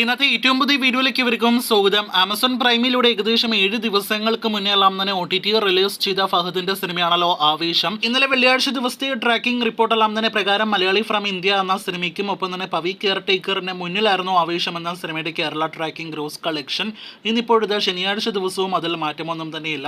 ഇന്നത്തെ ഏറ്റവും പുതിയ വീഡിയോയിലേക്ക് ഇവർക്കും സ്വാഗതം. ആമസോൺ പ്രൈമിലൂടെ ഏകദേശം 7 ദിവസങ്ങൾക്ക് മുന്നേ എല്ലാം തന്നെ OTT റിലീസ് ചെയ്ത ഫഹദിന്റെ സിനിമയാണല്ലോ ആവേശം. ഇന്നലെ വെള്ളിയാഴ്ച ദിവസത്തെ ട്രാക്കിംഗ് റിപ്പോർട്ട് എല്ലാം തന്നെ പ്രകാരം മലയാളി ഫ്രം ഇന്ത്യ എന്ന സിനിമയ്ക്കും ഒപ്പം തന്നെ പവി കെയർ ടേക്കറിന് മുന്നിലായിരുന്നു ആവേശം എന്ന സിനിമയുടെ കേരള ട്രാക്കിംഗ് ഗ്രോസ് കളക്ഷൻ. ഇന്നിപ്പോഴത്തെ ശനിയാഴ്ച ദിവസവും അതിൽ മാറ്റമൊന്നും തന്നെയില്ല.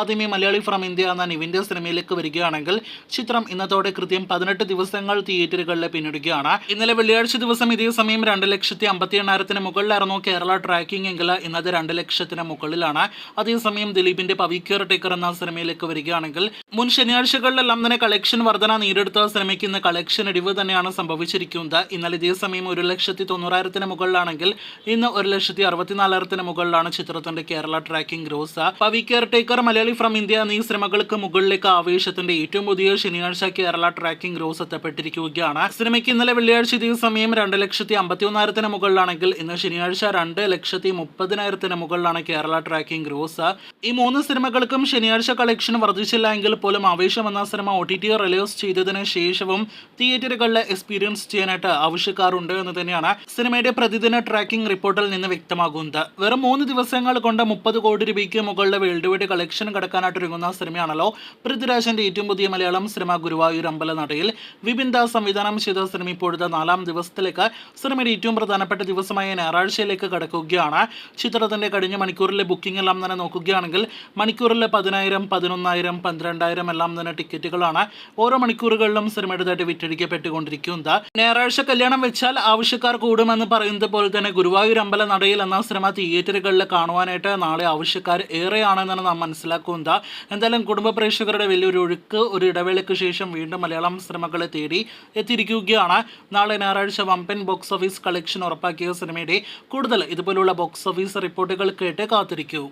ആദ്യമേ മലയാളി ഫ്രം ഇന്ത്യ എന്ന നിവിന്റെ സിനിമയിലേക്ക് വരികയാണെങ്കിൽ ചിത്രം ഇന്നത്തോടെ കൃത്യം 18 ദിവസങ്ങൾ തിയേറ്ററുകളിൽ പിന്നിടുകയാണ്. ഇന്നലെ വെള്ളിയാഴ്ച ദിവസം ഇതേ സമയം 2,58,000 മുകളിലായിരുന്നു കേരള ട്രാക്കിംഗ് എങ്കിൽ ഇന്നത് 2 ലക്ഷത്തിന് മുകളിലാണ്. അതേസമയം ദിലീപിന്റെ പവി കെയർ ടേക്കർ എന്ന സിനിമയിലേക്ക് വരികയാണെങ്കിൽ മുൻ ശനിയാഴ്ചകളിലെല്ലാം തന്നെ കളക്ഷൻ വർധന നേരിടുത്ത സിനിമയ്ക്ക് ഇന്ന് കളക്ഷൻ ഇടിവ് തന്നെയാണ് സംഭവിച്ചിരിക്കുന്നത്. ഇന്നലെ ഇതേ സമയം 1,90,000 മുകളിലാണെങ്കിൽ ഇന്ന് 1,64,000 മുകളിലാണ് ചിത്രത്തിന്റെ Kerala tracking gross. Pavi care taker, Malayali from India എന്നീ സിനിമകൾക്ക് മുകളിലേക്ക് ആവേശത്തിന്റെ ഏറ്റവും പുതിയ ശനിയാഴ്ച കേരള ട്രാക്കിംഗ് ഗ്രോസ് എത്തപ്പെട്ടിരിക്കുകയാണ്. സിനിമയ്ക്ക് ഇന്നലെ വെള്ളിയാഴ്ച ഇതേ സമയം 2,51,000 മുകളിലാണെങ്കിൽ ഇന്ന് ശനിയാഴ്ച 2,30,000 മുകളിലാണ് കേരള ട്രാക്കിംഗ് ഗ്രോസ്. ഈ 3 സിനിമകൾക്കും ശനിയാഴ്ച കളക്ഷൻ വർദ്ധിച്ചില്ല എങ്കിൽ പോലും ആവേശം എന്ന സിനിമ OTT റിലീസ് ചെയ്തതിന് ശേഷവും തിയേറ്ററുകളിൽ എക്സ്പീരിയൻസ് ചെയ്യാനായിട്ട് ആവശ്യക്കാരുണ്ട് എന്ന് തന്നെയാണ് സിനിമയുടെ പ്രതിദിന ട്രാക്കിംഗ് റിപ്പോർട്ടിൽ നിന്ന് വ്യക്തമാകുന്നത്. വെറും 3 ദിവസങ്ങൾ കൊണ്ട് 30 കോടി രൂപയ്ക്ക് മുകളിലെ വേൾഡ് വൈഡ് കളക്ഷൻ കടക്കാനായിട്ട് ഒരുങ്ങുന്ന സിനിമയാണല്ലോ പൃഥ്വിരാജിന്റെ ഏറ്റവും പുതിയ മലയാളം സിനിമ ഗുരുവായൂർ അമ്പലനടയിൽ. വിപിൻ ദാസ് സംവിധാനം ചെയ്ത സിനിമ ഇപ്പോഴത്തെ 4ാം ദിവസത്തിലേക്ക് സിനിമയുടെ ഏറ്റവും പ്രധാനപ്പെട്ട ദിവസമായ ഞായറാഴ്ചയിലേക്ക് കടക്കുകയാണ്. ചിത്രത്തിന്റെ കഴിഞ്ഞ മണിക്കൂറിലെ ബുക്കിംഗ് എല്ലാം തന്നെ നോക്കുകയാണെങ്കിൽ മണിക്കൂറിൽ 10,000, 11,000, 12,000 എല്ലാം തന്നെ ടിക്കറ്റുകളാണ് ഓരോ മണിക്കൂറുകളിലും സിനിമയുടേതായിട്ട് വിറ്റഴിക്കപ്പെട്ടുകൊണ്ടിരിക്കുന്നത്. ഞായറാഴ്ച കല്യാണം വെച്ചാൽ ആവശ്യക്കാർ കൂടുമെന്ന് പറയുന്നത് പോലെ തന്നെ ഗുരുവായൂർ അമ്പല നടയിൽ എന്ന സിനിമ തിയേറ്ററുകളിൽ കാണുവാനായിട്ട് നാളെ ആവശ്യക്കാർ ഏറെയാണെന്നാണ് നാം മനസ്സിലാക്കുന്നത്. എന്തായാലും കുടുംബ പ്രേക്ഷകരുടെ വലിയൊരു ഒഴുക്ക് ഒരു ഇടവേളയ്ക്ക് ശേഷം വീണ്ടും മലയാളം സിനിമകളെ തേടി എത്തിയിരിക്കുകയാണ്. നാളെ ഞായറാഴ്ച വമ്പൻ ബോക്സ് ഓഫീസ് കളക്ഷൻ ഉറപ്പാക്കിയ സിനിമയുടെ കൂടുതൽ ഇതുപോലുള്ള ബോക്സ് ഓഫീസ് റിപ്പോർട്ടുകൾ കേട്ട് കാത്തിരിക്കൂ.